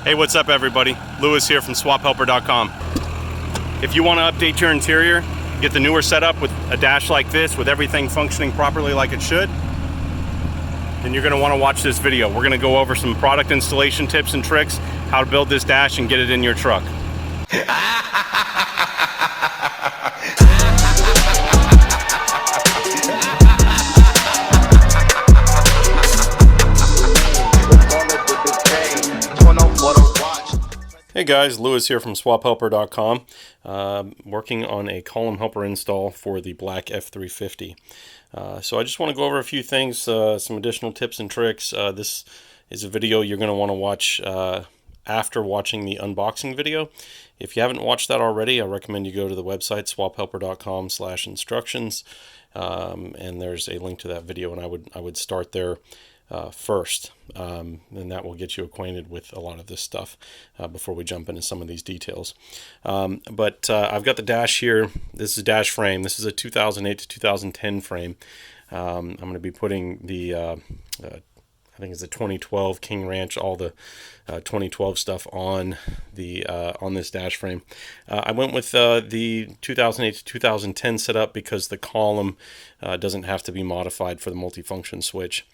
Hey, what's up everybody? Lewis here from swaphelper.com. If you want to update your interior, get the newer setup with a dash like this, with everything functioning properly like it should, then you're going to want to watch this video. We're going to go over some product installation tips and tricks, how to build this dash and get it in your truck. Hey guys, Lewis here from swaphelper.com, working on a column helper install for the black F250. So I just want to go over a few things, some additional tips and tricks. This is a video you're going to want to watch after watching the unboxing video. If you haven't watched that already, I recommend you go to the website swaphelper.com/instructions, and there's a link to that video, and I would start there first, and that will get you acquainted with a lot of this stuff before we jump into some of these details. But I've got the dash here. This is a dash frame. This is a 2008 to 2010 frame. I'm going to be putting the I think it's a 2012 King Ranch, all the 2012 stuff on the on this dash frame. I went with the 2008 to 2010 setup because the column doesn't have to be modified for the multifunction switch.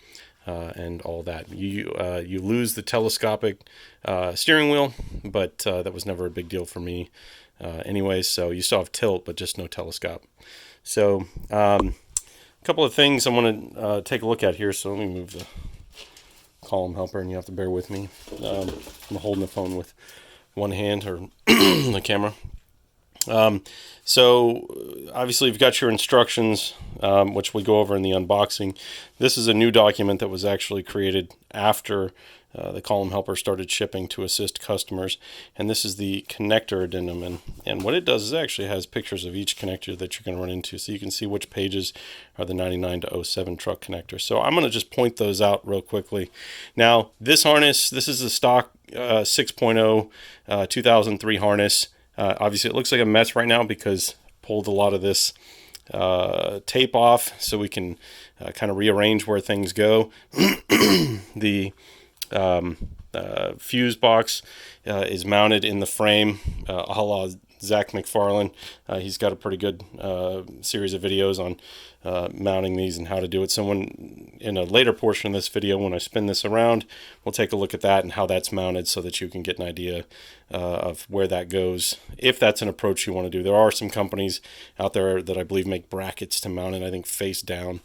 And all that. You lose the telescopic steering wheel, but that was never a big deal for me anyways. So you still have tilt, but just no telescope. So a couple of things I want to take a look at here. So let me move the column helper, and you have to bear with me. I'm holding the phone with one hand, or the camera. So obviously you've got your instructions, which we go over in the unboxing. This is a new document that was actually created after the column helper started shipping to assist customers, and this is the connector addendum, and what it does is it actually has pictures of each connector that you're going to run into, so you can see which pages are the 99 to 07 truck connectors. So I'm going to just point those out real quickly. Now this harness, this is the stock 6.0 2003 harness. Obviously it looks like a mess right now because I pulled a lot of this tape off so we can kind of rearrange where things go. The fuse box is mounted in the frame, a la Zach McFarlane. He's got a pretty good series of videos on mounting these and how to do it. So in a later portion of this video, when I spin this around, we'll take a look at that and how that's mounted so that you can get an idea of where that goes, if that's an approach you want to do. There are some companies out there that I believe make brackets to mount it, I think face down,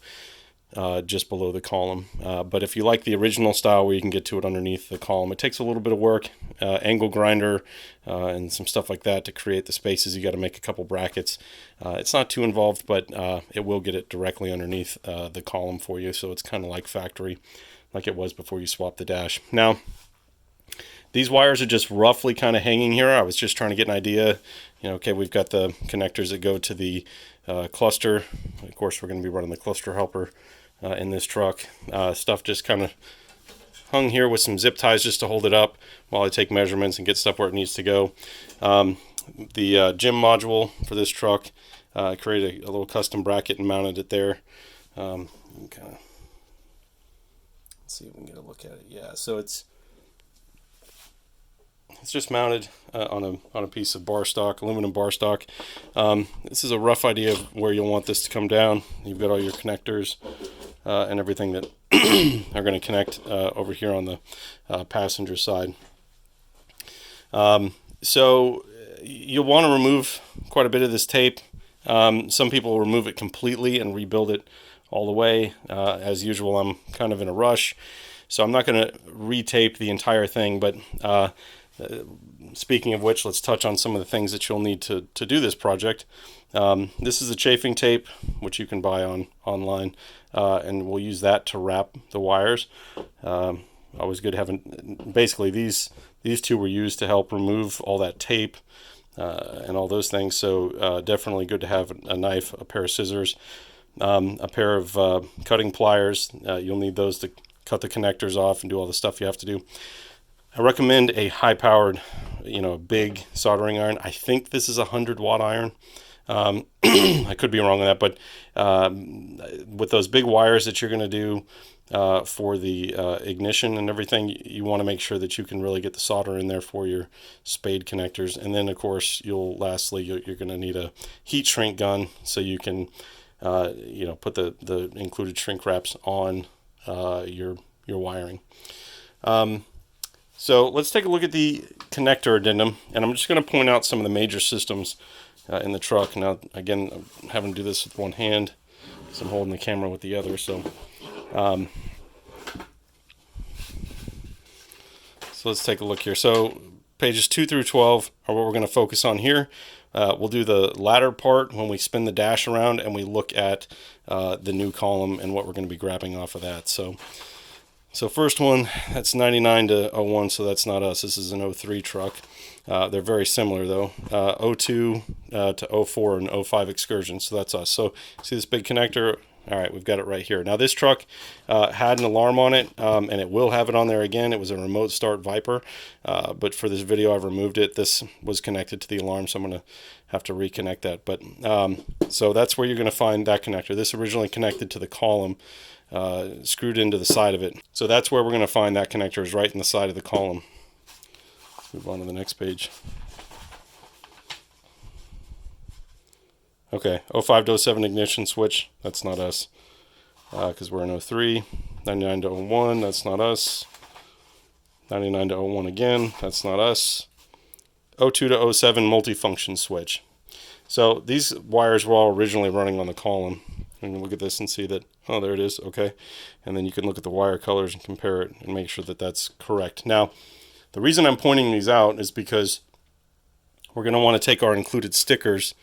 just below the column. But if you like the original style where you can get to it underneath the column, it takes a little bit of work, angle grinder and some stuff like that to create the spaces. You got to make a couple brackets. It's not too involved, but it will get it directly underneath the column for you, so it's kind of like factory, like it was before you swap the dash. Now these wires are just roughly kind of hanging here. I was just trying to get an idea. Okay, we've got the connectors that go to the cluster. Of course, we're going to be running the cluster helper in this truck. Stuff just kind of hung here with some zip ties just to hold it up while I take measurements and get stuff where it needs to go. The gym module for this truck, created a little custom bracket and mounted it there. Kind of see if we can get a look at it. Yeah, so it's just mounted on a piece of bar stock, aluminum bar stock. This is a rough idea of where you'll want this to come down. You've got all your connectors and everything that are going to connect over here on the passenger side. So you'll want to remove quite a bit of this tape. Some people will remove it completely and rebuild it all the way. As usual, I'm kind of in a rush, so I'm not going to retape the entire thing, but speaking of which, let's touch on some of the things that you'll need to do this project. This is a chafing tape, which you can buy online, and we'll use that to wrap the wires. Always good having, basically these two were used to help remove all that tape and all those things, so definitely good to have a knife, a pair of scissors, a pair of cutting pliers. You'll need those to cut the connectors off and do all the stuff you have to do. I recommend a high-powered, big soldering iron. I think this is a 100-watt iron. I could be wrong on that, but with those big wires that you're going to do, for the ignition and everything. You want to make sure that you can really get the solder in there for your spade connectors. And then of course lastly you're going to need a heat shrink gun so you can put the included shrink wraps on your wiring. So let's take a look at the connector addendum, and I'm just going to point out some of the major systems in the truck. Now again, I'm having to do this with one hand because I'm holding the camera with the other. So let's take a look here. So pages 2 through 12 are what we're going to focus on here. We'll do the latter part when we spin the dash around and we look at the new column and what we're going to be grabbing off of that. So first one, that's 99 to 01, so that's not us. This is an 03 truck. They're very similar though. 02 to 04 and 05 Excursion, so that's us. So see this big connector? All right, we've got it right here. Now this truck had an alarm on it, and it will have it on there again. It was a remote start Viper, but for this video I've removed it. This was connected to the alarm, so I'm going to have to reconnect that. But so that's where you're going to find that connector. This originally connected to the column, screwed into the side of it. So that's where we're going to find that connector, is right in the side of the column. Move on to the next page. Okay, 05 to 07 ignition switch, that's not us, because we're in 03. 99 to 01, that's not us. 99 to 01 again, that's not us. 02 to 07 multifunction switch. So these wires were all originally running on the column. You can look at this and see that, oh, there it is, okay. And then you can look at the wire colors and compare it and make sure that that's correct. Now, the reason I'm pointing these out is because we're going to want to take our included stickers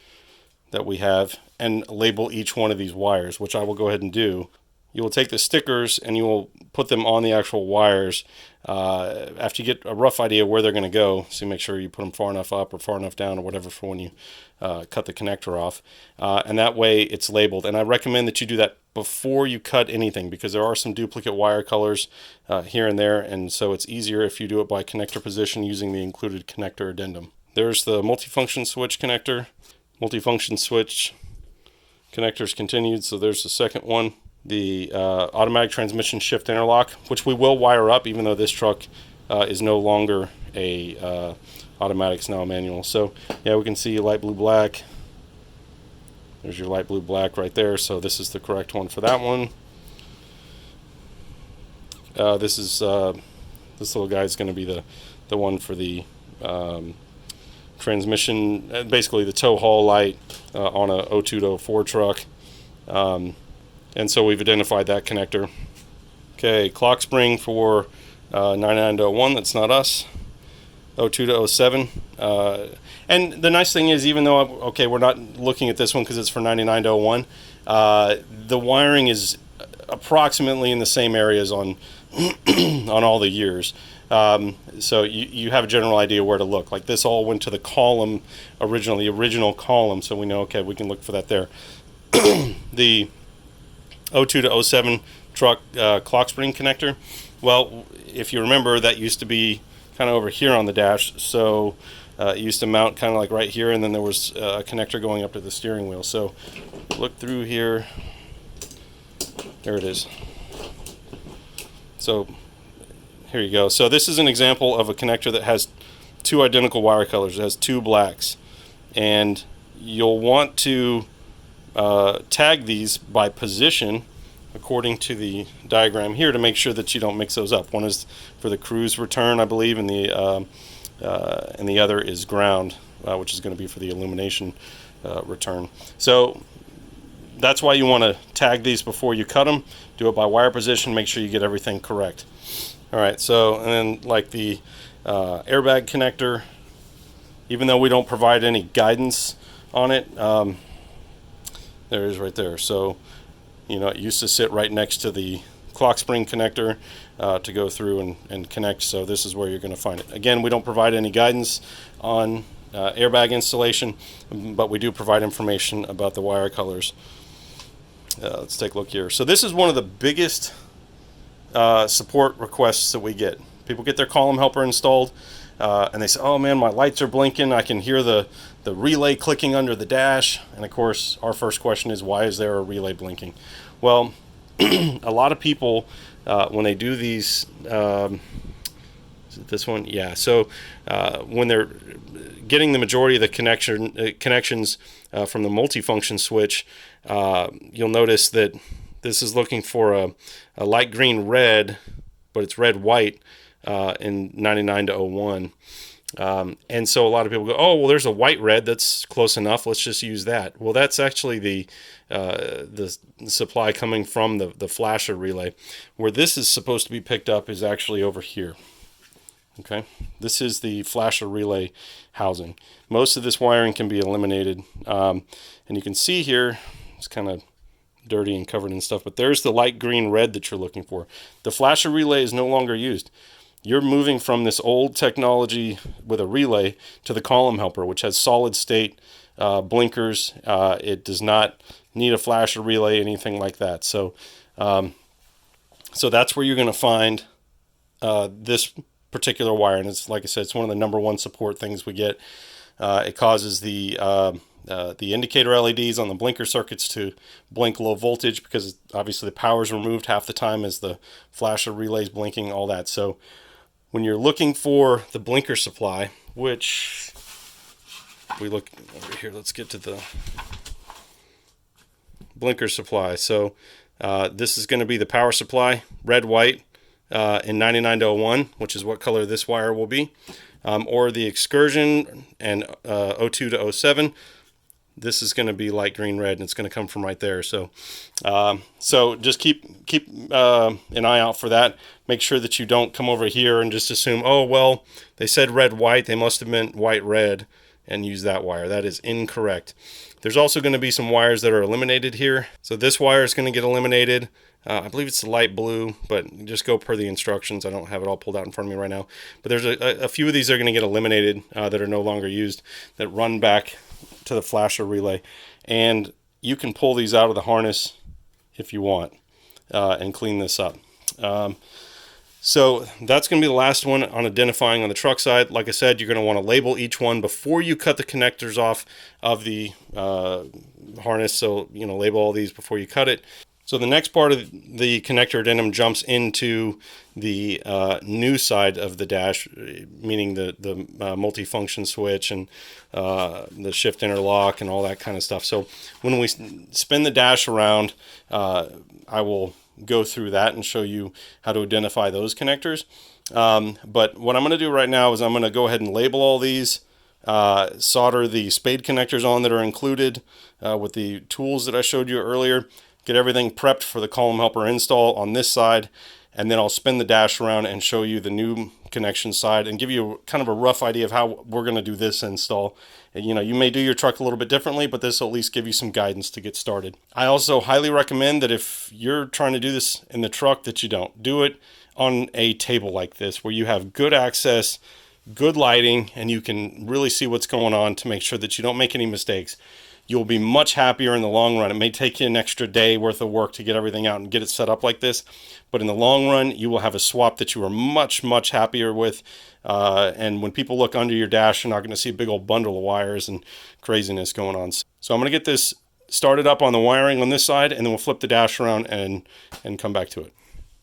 that we have and label each one of these wires, which I will go ahead and do. You will take the stickers and you will put them on the actual wires after you get a rough idea where they're going to go. So make sure you put them far enough up or far enough down or whatever for when you cut the connector off. And that way it's labeled. And I recommend that you do that before you cut anything, because there are some duplicate wire colors here and there. And so it's easier if you do it by connector position using the included connector addendum. There's the multifunction switch connector. Multifunction switch connectors continued. So there's the second one. The automatic transmission shift interlock, which we will wire up, even though this truck is no longer a automatic, it's now a manual. So yeah, we can see light blue black. There's your light blue black right there. So this is the correct one for that one. This little guy is going to be the one for the transmission, basically the tow haul light on a 02 to 04 truck. And so we've identified that connector. Okay, clock spring for 99 to 01, that's not us. 02 to 07. And the nice thing is, even though, okay, we're not looking at this one because it's for 99 to 01, the wiring is approximately in the same areas on on all the years. So you have a general idea where to look. Like this all went to the column originally, the original column, so we know, okay, we can look for that there. The 02 to 07 truck clock spring connector, well, if you remember, that used to be kind of over here on the dash, so it used to mount kind of like right here, and then there was a connector going up to the steering wheel. So look through here, there it is. So here you go. So this is an example of a connector that has two identical wire colors. It has two blacks, and you'll want to tag these by position according to the diagram here to make sure that you don't mix those up. One is for the cruise return, I believe, and the other is ground, which is going to be for the illumination return. So that's why you want to tag these before you cut them. Do it by wire position, make sure you get everything correct. All right, so, and then like the airbag connector, even though we don't provide any guidance on it, there it is right there. So, you know, it used to sit right next to the clock spring connector to go through and connect. So this is where you're going to find it. Again, we don't provide any guidance on airbag installation, but we do provide information about the wire colors. Let's take a look here. So this is one of the biggest support requests that we get. People get their column helper installed and they say, oh man, my lights are blinking, I can hear the relay clicking under the dash. And of course our first question is, why is there a relay blinking? Well, a lot of people when they do these, is it this one? Yeah. So when they're getting the majority of the connections from the multifunction switch, you'll notice that this is looking for a light green red, but it's red white in 99 to 01. And so a lot of people go, oh, well, there's a white red that's close enough. Let's just use that. Well, that's actually the supply coming from the flasher relay. Where this is supposed to be picked up is actually over here. Okay, this is the flasher relay housing. Most of this wiring can be eliminated, and you can see here it's kind of dirty and covered in stuff, but there's the light green red that you're looking for. The flasher relay is no longer used. You're moving from this old technology with a relay to the column helper, which has solid state blinkers. It does not need a flasher relay, anything like that. So that's where you're going to find this particular wire, and it's, like I said, it's one of the number one support things we get. It causes the indicator LEDs on the blinker circuits to blink low voltage because obviously the power is removed half the time as the flasher relays blinking, all that. So when you're looking for the blinker supply, which we look over here, let's get to the blinker supply. So this is going to be the power supply, red, white, in 99 to 01, which is what color this wire will be, or the Excursion and 02 to 07. This is going to be light green red, and it's going to come from right there. So just keep an eye out for that. Make sure that you don't come over here and just assume, oh, well, they said red white, they must have meant white red, and use that wire. That is incorrect. There's also going to be some wires that are eliminated here. So this wire is going to get eliminated. I believe it's the light blue, but just go per the instructions. I don't have it all pulled out in front of me right now. But there's a few of these that are going to get eliminated that are no longer used, that run back to the flasher relay. And you can pull these out of the harness if you want and clean this up. So that's going to be the last one on identifying on the truck side. Like I said, you're going to want to label each one before you cut the connectors off of the harness. So, label all these before you cut it. So the next part of the connector addendum jumps into the new side of the dash, meaning the multifunction switch and the shift interlock and all that kind of stuff. So when we spin the dash around, I will go through that and show you how to identify those connectors. But what I'm going to do right now is I'm going to go ahead and label all these, solder the spade connectors on that are included with the tools that I showed you earlier. Get everything prepped for the column helper install on this side, and then I'll spin the dash around and show you the new connection side and give you kind of a rough idea of how we're going to do this install. And, you may do your truck a little bit differently, but this will at least give you some guidance to get started. I also highly recommend that if you're trying to do this in the truck, that you don't do it on a table like this where you have good access, good lighting, and you can really see what's going on to make sure that you don't make any mistakes. You'll be much happier in the long run. It may take you an extra day worth of work to get everything out and get it set up like this, but in the long run, you will have a swap that you are much, much happier with. And when people look under your dash, you're not going to see a big old bundle of wires and craziness going on. So I'm going to get this started up on the wiring on this side, and then we'll flip the dash around and come back to it.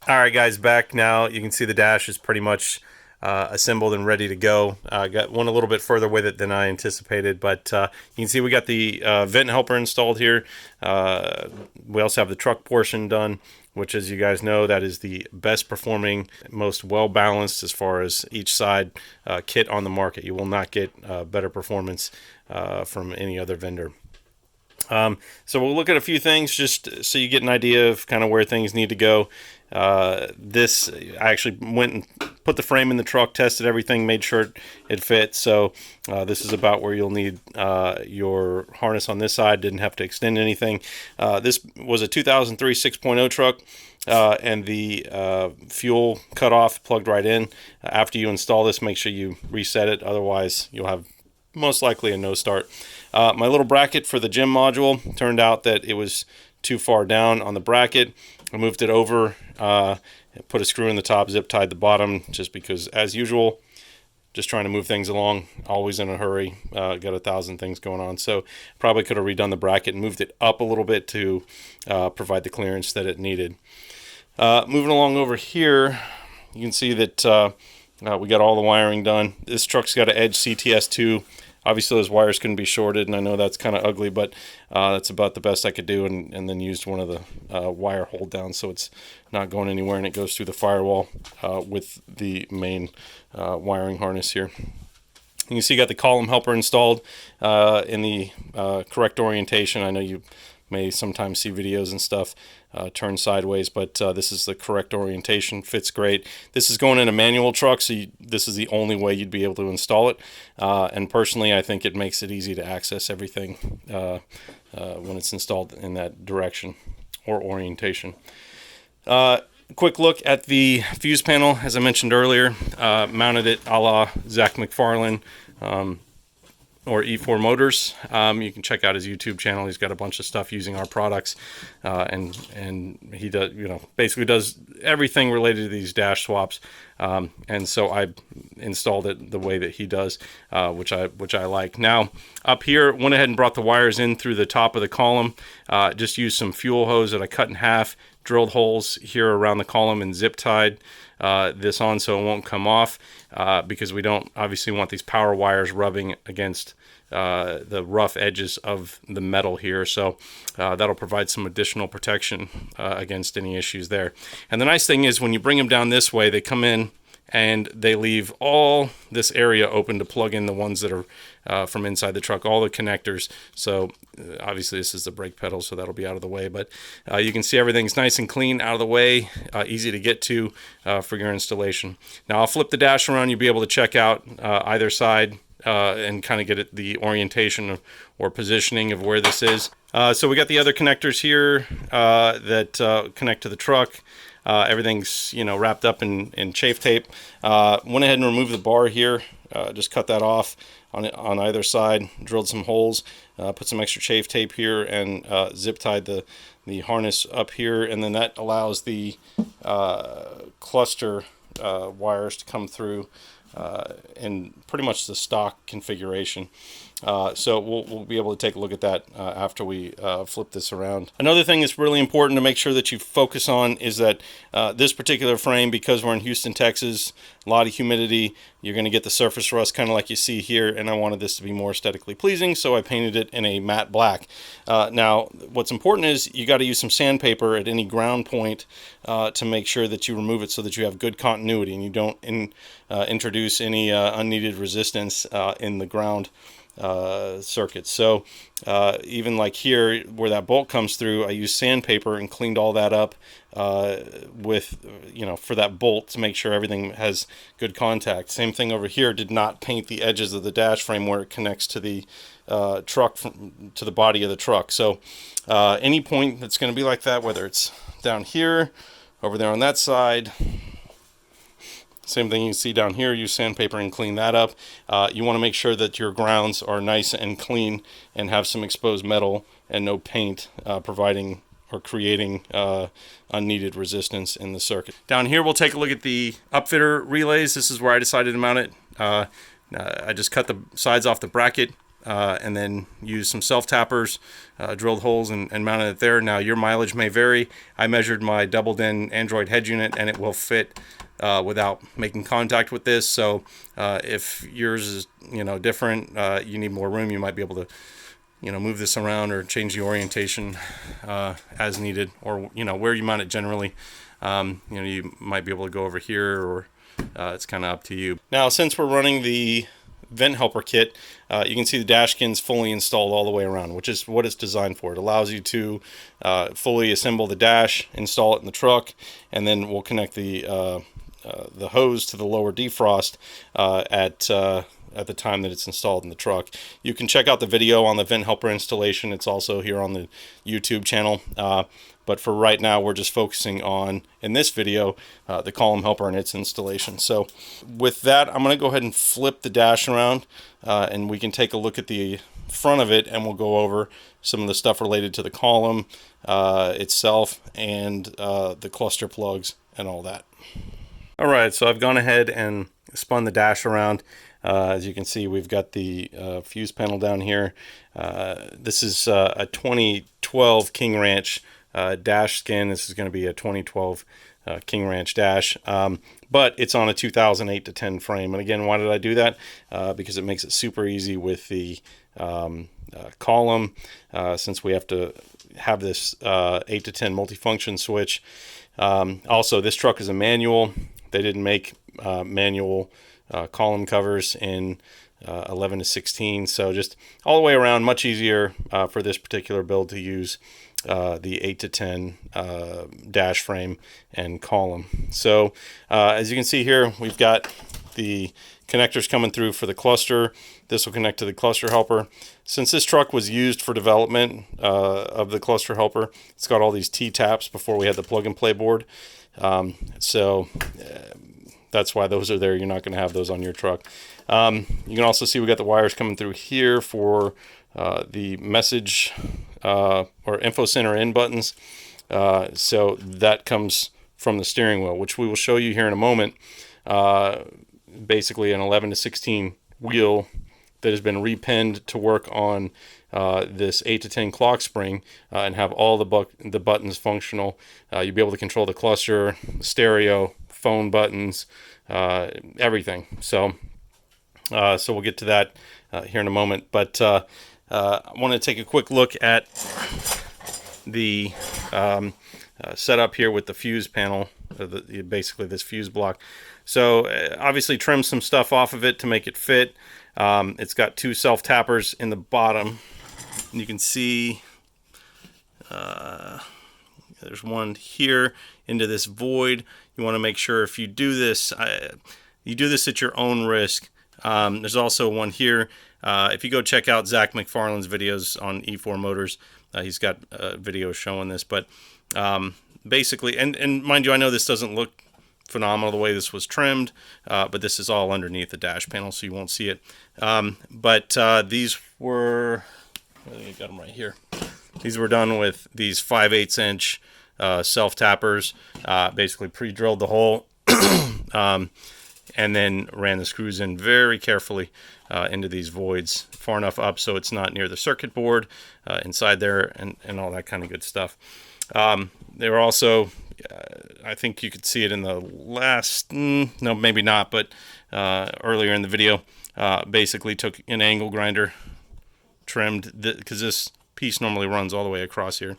All right, guys, back now. You can see the dash is pretty much assembled and ready to go. Got one a little bit further with it than I anticipated, but you can see we got the vent helper installed here. We also have the truck portion done, which, as you guys know, that is the best performing, most well balanced as far as each side kit on the market. You will not get better performance from any other vendor. So we'll look at a few things just so you get an idea of kind of where things need to go. I actually went and put the frame in the truck, tested everything, made sure it fit. So this is about where you'll need your harness on this side. Didn't have to extend anything. This was a 2003 6.0 truck, and the fuel cutoff plugged right in. After you install this, make sure you reset it. Otherwise, you'll have most likely a no start. My little bracket for the gym module, turned out that it was too far down on the bracket. I moved it over, put a screw in the top, zip tied the bottom, just because, as usual, just trying to move things along, always in a hurry, got 1,000 things going on. So probably could have redone the bracket and moved it up a little bit to provide the clearance that it needed. Moving along over here, you can see that we got all the wiring done. This truck's got an Edge CTS2. Obviously those wires couldn't be shorted, and I know that's kind of ugly, but that's about the best I could do, and then used one of the wire hold downs so it's not going anywhere, and it goes through the firewall with the main wiring harness here. You can see you got the column helper installed in the correct orientation. I know you may sometimes see videos and stuff turn sideways, but this is the correct orientation. Fits great. This is going in a manual truck, so this is the only way you'd be able to install it. And personally, I think it makes it easy to access everything when it's installed in that direction or orientation. Quick look at the fuse panel. As I mentioned earlier, mounted it a la Zach McFarlane or E4 Motors. You can check out his YouTube channel. He's got a bunch of stuff using our products, and he does, basically does everything related to these dash swaps. And so I installed it the way that he does, which I like. Now up here, went ahead and brought the wires in through the top of the column. Just used some fuel hose that I cut in half, drilled holes here around the column, and zip tied this on so it won't come off, because we don't obviously want these power wires rubbing against the rough edges of the metal here. So that'll provide some additional protection against any issues there. And the nice thing is when you bring them down this way, they come in and they leave all this area open to plug in the ones that are from inside the truck, all the connectors. So obviously this is the brake pedal, so that'll be out of the way, but you can see everything's nice and clean, out of the way, easy to get to for your installation. Now I'll flip the dash around. You'll be able to check out either side and kind of get the orientation or positioning of where this is. So we got the other connectors here that connect to the truck. Everything's wrapped up in chafe tape. Went ahead and removed the bar here. Just cut that off on either side. Drilled some holes. Put some extra chafe tape here and zip tied the harness up here, and then that allows the cluster wires to come through in pretty much the stock configuration. So we'll be able to take a look at that after we flip this around. Another thing that's really important to make sure that you focus on is that this particular frame, because we're in Houston, Texas, a lot of humidity, you're going to get the surface rust kind of like you see here, and I wanted this to be more aesthetically pleasing, so I painted it in a matte black. Now what's important is you got to use some sandpaper at any ground point to make sure that you remove it so that you have good continuity and you don't introduce any unneeded resistance in the ground circuits. So even like here where that bolt comes through, I used sandpaper and cleaned all that up with for that bolt to make sure everything has good contact. Same thing over here. Did not paint the edges of the dash frame where it connects to the truck to the body of the truck. So any point that's going to be like that, whether it's down here, over there on that side, same thing you can see down here, use sandpaper and clean that up. You want to make sure that your grounds are nice and clean and have some exposed metal and no paint providing or creating unneeded resistance in the circuit. Down here we'll take a look at the Upfitter relays. This is where I decided to mount it. I just cut the sides off the bracket and then used some self-tappers, drilled holes and mounted it there. Now your mileage may vary. I measured my double-den Android head unit and it will fit without making contact with this. So if yours is different, you need more room, you might be able to move this around or change the orientation as needed, or where you mount it generally. You might be able to go over here, or it's kind of up to you. Now since we're running the vent helper kit, you can see the dash skin's fully installed all the way around, which is what it's designed for. It allows you to fully assemble the dash, install it in the truck, and then we'll connect the hose to the lower defrost at the time that it's installed in the truck. You can check out the video on the vent helper installation. It's also here on the YouTube channel. But for right now, we're just focusing on, in this video, the column helper and its installation. So with that, I'm going to go ahead and flip the dash around and we can take a look at the front of it, and we'll go over some of the stuff related to the column itself and the cluster plugs and all that. All right, so I've gone ahead and spun the dash around. As you can see, we've got the fuse panel down here. This is a 2012 King Ranch dash skin. This is going to be a 2012 King Ranch dash, but it's on a 2008 to 10 frame. And again, why did I do that? Because it makes it super easy with the column, since we have to have this 8 to 10 multifunction switch. Also, this truck is a manual. They didn't make manual column covers in 11 to 16, so just all the way around much easier for this particular build to use the 8 to 10 dash frame and column. So as you can see here, we've got the connectors coming through for the cluster. This will connect to the cluster helper. Since this truck was used for development of the cluster helper, it's got all these T-taps before we had the plug and play board. That's why those are there. You're not going to have those on your truck. You can also see we got the wires coming through here for the message or info center in buttons. So that comes from the steering wheel, which we will show you here in a moment. Basically an 11 to 16 wheel that has been repinned to work on this 8 to 10 clock spring and have all the buttons functional. You'll be able to control the cluster, stereo, phone buttons, everything. So we'll get to that here in a moment. But I want to take a quick look at the setup here with the fuse panel, basically this fuse block. So obviously trim some stuff off of it to make it fit. It's got two self-tappers in the bottom. And you can see there's one here into this void. You want to make sure if you do this, you do this at your own risk. There's also one here. If you go check out Zach McFarlane's videos on E4 Motors, he's got videos showing this. But basically, and mind you, I know this doesn't look phenomenal the way this was trimmed, but this is all underneath the dash panel, so you won't see it. But these were, I think I got them right here. These were done with these 5/8 inch self-tappers. Basically pre-drilled the hole and then ran the screws in very carefully into these voids, far enough up so it's not near the circuit board inside there, and all that kind of good stuff. They were also, I think you could see it in the last, no, maybe not, but earlier in the video, basically took an angle grinder, trimmed, because this piece normally runs all the way across here,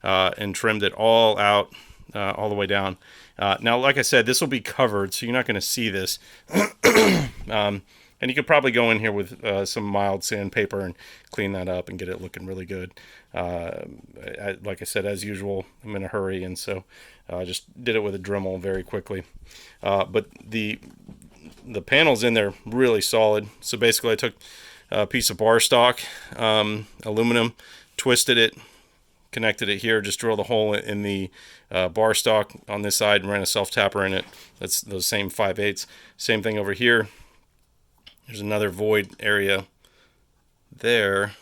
and trimmed it all out, all the way down. Now, like I said, this will be covered, so you're not going to see this. And you could probably go in here with some mild sandpaper and clean that up and get it looking really good. Like I said, as usual, I'm in a hurry, and so I just did it with a Dremel very quickly. But the panels in there really solid. So basically, I took a piece of bar stock, aluminum, twisted it, connected it here, just drilled a hole in the bar stock on this side and ran a self-tapper in it. That's those same 5/8. Same thing over here. There's another void area there,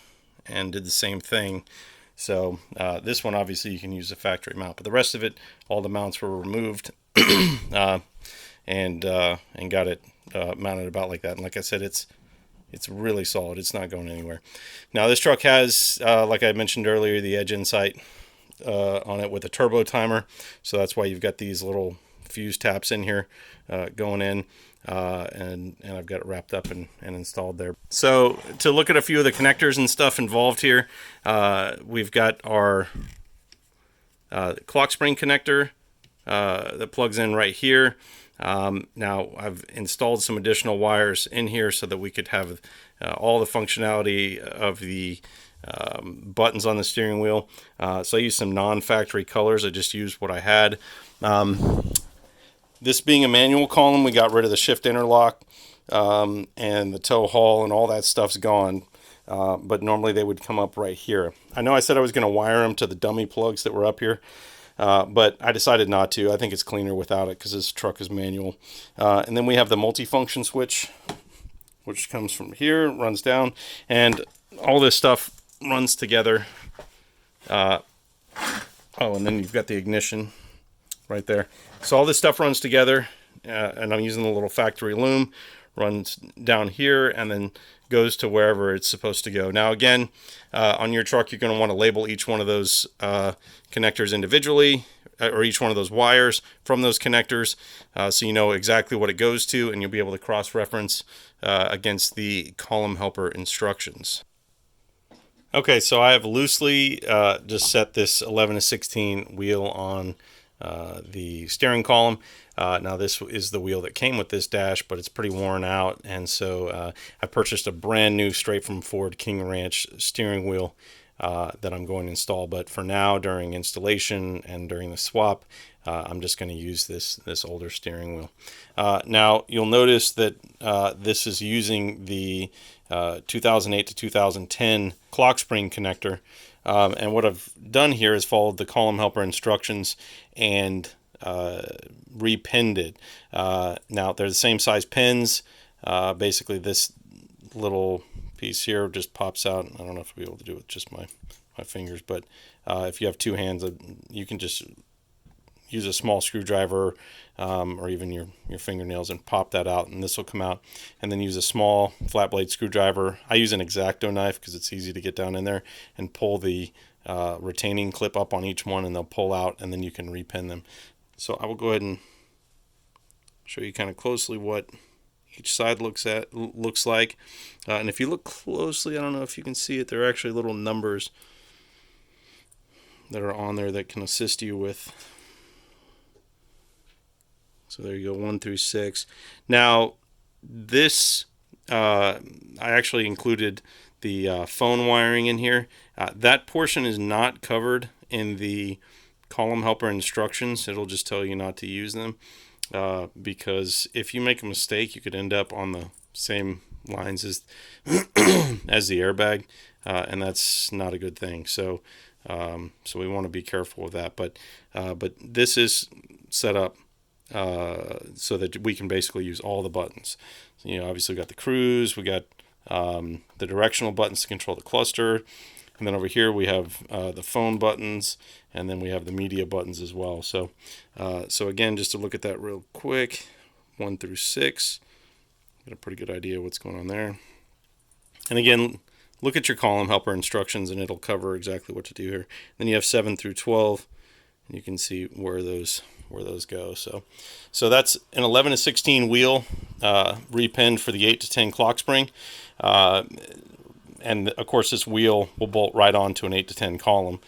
and did the same thing. So this one, obviously, you can use a factory mount, but the rest of it, all the mounts were removed and got it mounted about like that. And like I said, it's really solid. It's not going anywhere. Now this truck has, like I mentioned earlier, the edge insight on it with a turbo timer. So that's why you've got these little fuse taps in here going in. And I've got it wrapped up and installed there. So to look at a few of the connectors and stuff involved here, we've got our clock spring connector that plugs in right here. Now I've installed some additional wires in here so that we could have all the functionality of the buttons on the steering wheel. So I used some non-factory colors. I just used what I had. This being a manual column, we got rid of the shift interlock and the tow haul and all that stuff's gone. But normally they would come up right here. I know I said I was going to wire them to the dummy plugs that were up here, but I decided not to. I think it's cleaner without it because this truck is manual. And then we have the multifunction switch, which comes from here, runs down, and all this stuff runs together. Oh, and then you've got the ignition right there. So all this stuff runs together, and I'm using the little factory loom, runs down here and then goes to wherever it's supposed to go. Now again, on your truck, you're going to want to label each one of those connectors individually, or each one of those wires from those connectors, so you know exactly what it goes to, and you'll be able to cross-reference against the column helper instructions. Okay, so I have loosely just set this 11/16 wheel on the steering column. Now this is the wheel that came with this dash, but it's pretty worn out, and so I purchased a brand new straight from Ford King Ranch steering wheel that I'm going to install. But for now, during installation and during the swap, I'm just going to use this older steering wheel. Now you'll notice that this is using the 2008 to 2010 clock spring connector, and what I've done here is followed the column helper instructions and repinned it. Now they're the same size pins. Basically this little piece here just pops out. I don't know if I'll be able to do it with just my fingers, but if you have two hands, you can just use a small screwdriver or even your fingernails and pop that out, and this will come out. And then use a small flat blade screwdriver. I use an X-Acto knife because it's easy to get down in there, and pull the retaining clip up on each one, and they'll pull out, and then you can repin them. So I will go ahead and show you kind of closely what each side looks like. And if you look closely, I don't know if you can see it, there are actually little numbers that are on there that can assist you with. So there you go, 1 through 6. Now this, I actually included the phone wiring in here. That portion is not covered in the column helper instructions. It'll just tell you not to use them, because if you make a mistake, you could end up on the same lines as as the airbag, and that's not a good thing. So so we want to be careful with that. But this is set up so that we can basically use all the buttons. So, you know, obviously we got the cruise, we got the directional buttons to control the cluster, and then over here we have the phone buttons, and then we have the media buttons as well. So so again, just to look at that real quick, 1 through 6, get a pretty good idea what's going on there. And again, look at your column helper instructions, and it'll cover exactly what to do here. Then you have 7 through 12, and you can see where those go. So that's an 11/16 wheel repinned for the 8 to 10 clock spring, and of course this wheel will bolt right onto an 8 to 10 column.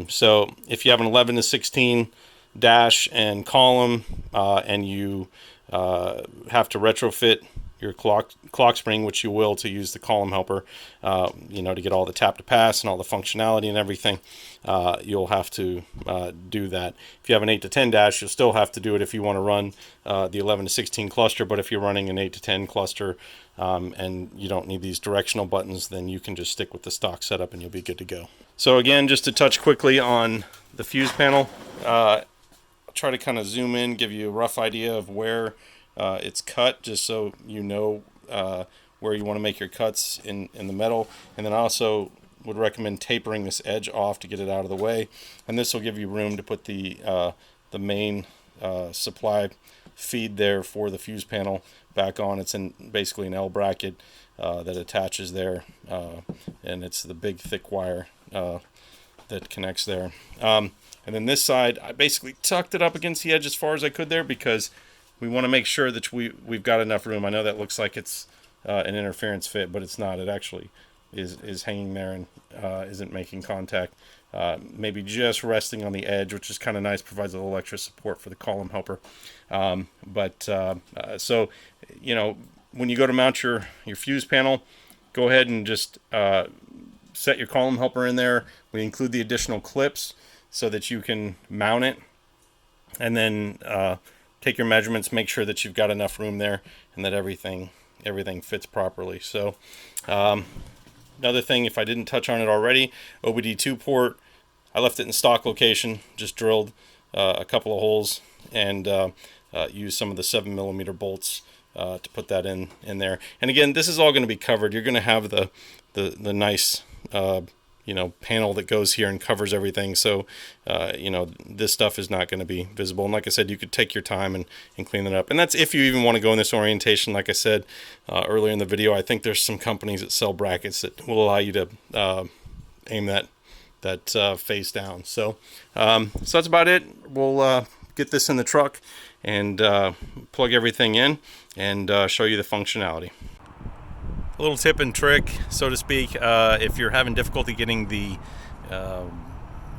So if you have an 11/16 dash and column, and you have to retrofit your clock spring, which you will, to use the column helper, you know, to get all the tap to pass and all the functionality and everything, you'll have to do that. If you have an 8 to 10 dash, you'll still have to do it if you want to run the 11/16 cluster. But if you're running an 8 to 10 cluster and you don't need these directional buttons, then you can just stick with the stock setup and you'll be good to go. So again, just to touch quickly on the fuse panel, I'll try to kind of zoom in, give you a rough idea of where it's cut, just so you know where you want to make your cuts in the metal. And then I also would recommend tapering this edge off to get it out of the way, and this will give you room to put the main supply feed there for the fuse panel back on. It's in basically an L bracket that attaches there, and it's the big thick wire that connects there. And then this side, I basically tucked it up against the edge as far as I could there, because we want to make sure that we've got enough room. I know that looks like it's an interference fit, but it's not. It actually is hanging there and isn't making contact. Maybe just resting on the edge, which is kind of nice, provides a little extra support for the column helper. So, you know, when you go to mount your fuse panel, go ahead and just set your column helper in there. We include the additional clips so that you can mount it, and then take your measurements, make sure that you've got enough room there and that everything fits properly. So another thing, if I didn't touch on it already, OBD2 port, I left it in stock location, just drilled a couple of holes and used some of the 7mm bolts to put that in there. And again, this is all going to be covered. You're going to have the nice panel that goes here and covers everything. So, this stuff is not going to be visible. And like I said, you could take your time and clean it up. And that's if you even want to go in this orientation. Like I said earlier in the video, I think there's some companies that sell brackets that will allow you to aim that face down. So that's about it. We'll get this in the truck and plug everything in and show you the functionality. A little tip and trick, so to speak, if you're having difficulty getting the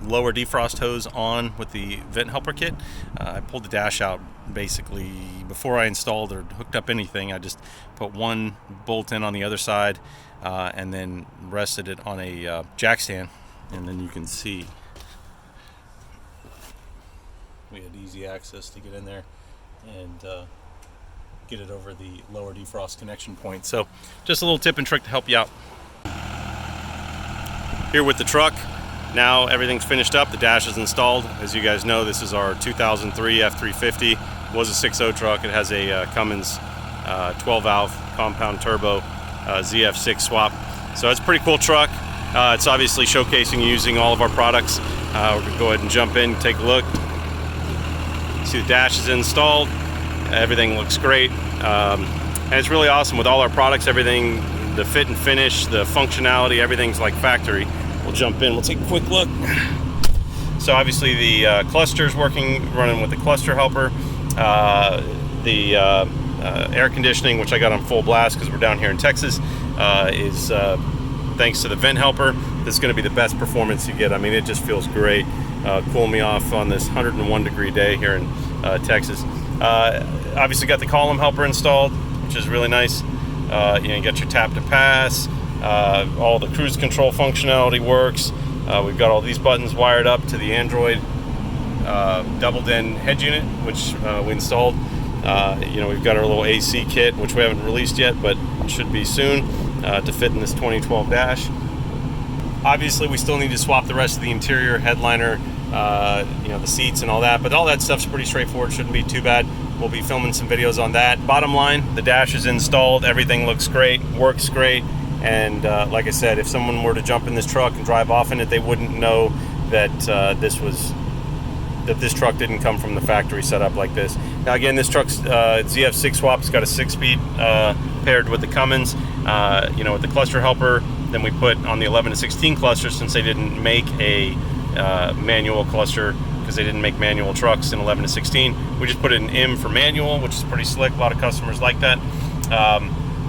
lower defrost hose on with the vent helper kit, I pulled the dash out basically before I installed or hooked up anything. I just put one bolt in on the other side and then rested it on a jack stand, and then you can see we had easy access to get in there and get it over the lower defrost connection point. So just a little tip and trick to help you out. Here with the truck, now everything's finished up, the dash is installed. As you guys know, this is our 2003 F250. It was a 6.0 truck. It has a Cummins 12 valve compound turbo ZF6 swap. So it's a pretty cool truck. It's obviously showcasing using all of our products. We're gonna go ahead and jump in, take a look. See the dash is installed. Everything looks great, and it's really awesome with all our products. Everything, the fit and finish, the functionality, everything's like factory. We'll jump in, we'll take a quick look. So obviously the cluster is running with the cluster helper. The air conditioning, which I got on full blast because we're down here in Texas, is thanks to the vent helper. This is going to be the best performance you get. I mean, it just feels great. Cool me off on this 101 degree day here in Texas. Obviously got the column helper installed, which is really nice. You got your tap to pass. All the cruise control functionality works. We've got all these buttons wired up to the Android double den head unit, which we installed. We've got our little AC kit, which we haven't released yet, but should be soon to fit in this 2012 dash. Obviously, we still need to swap the rest of the interior, headliner, the seats and all that, but all that stuff's pretty straightforward, shouldn't be too bad. We'll be filming some videos on that. Bottom line, the dash is installed, everything looks great, works great, and like I said, if someone were to jump in this truck and drive off in it, they wouldn't know that this truck didn't come from the factory setup like this. Now again, this truck's ZF6 swap. It's got a 6-speed paired with the Cummins, with the cluster helper. Then we put on the 11 to 16 cluster, since they didn't make a manual cluster, because they didn't make manual trucks in 11 to 16. We just put it in M for manual, which is pretty slick. A lot of customers like that.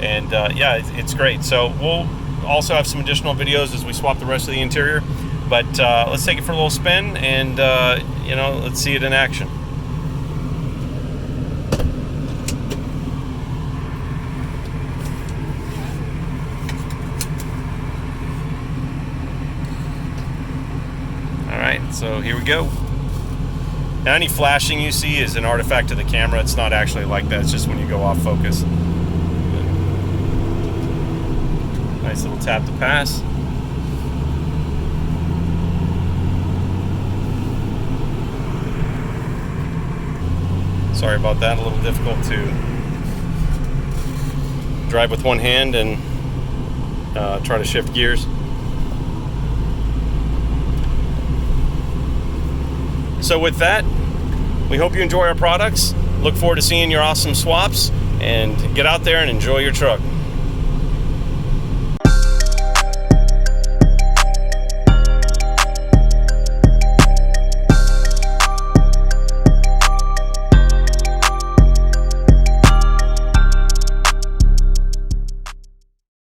It's great. So we'll also have some additional videos as we swap the rest of the interior. But let's take it for a little spin and, let's see it in action. So here we go. Now any flashing you see is an artifact of the camera. It's not actually like that. It's just when you go off focus. Nice little tap to pass. Sorry about that. A little difficult to drive with one hand and try to shift gears. So with that, we hope you enjoy our products. Look forward to seeing your awesome swaps, and get out there and enjoy your truck.